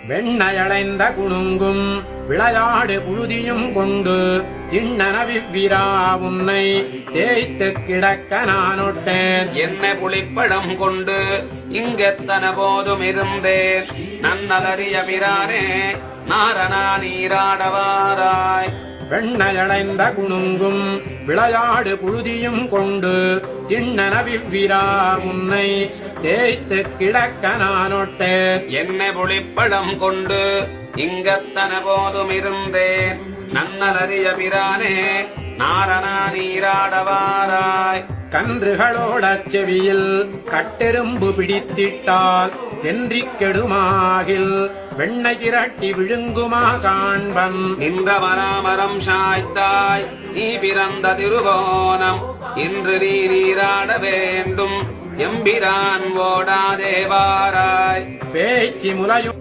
வெண்ணையளைந்த குணுங்கும் விளையாடு புழுதியும் கொண்டு திண்ணனவிவ்விரா உன்னை தேய்த்து கிடக்க நானொட்டேன். என்ன புளிப்படம் கொண்டு இங்கெத்தன போதும் இருந்தேன். நன்னலறிய பிரானே நாரணா நீராடவாராய். வெண்ணையளைந்த குணுங்கும் விளையாடு புழுதியும் கொண்டு திண்ணனவிவ்விரா உன்னை தேய்த்து கிடக்க நானொட்டேன். என்ன புளிப்படம் கொண்டு இங்கத்தன போதும் இருந்தேன். நன்னலறிய பிரானே நாரணா நீராடவாராய். கன்றுகளோடச் செவியில் கட்டெரும்பு பிடித்திட்டால் தென்றிக் கெடுமாகில் வெண்ணை திரட்டி விழுங்குமா காண்பன். நின்ற மராமரம் சாய்த்தாய் நீ பிறந்த திருவோணம். இன்று நீ நீராட வேண்டும் எம்பிரான் ஓடாதேவாராய். பேச்சு முலையும்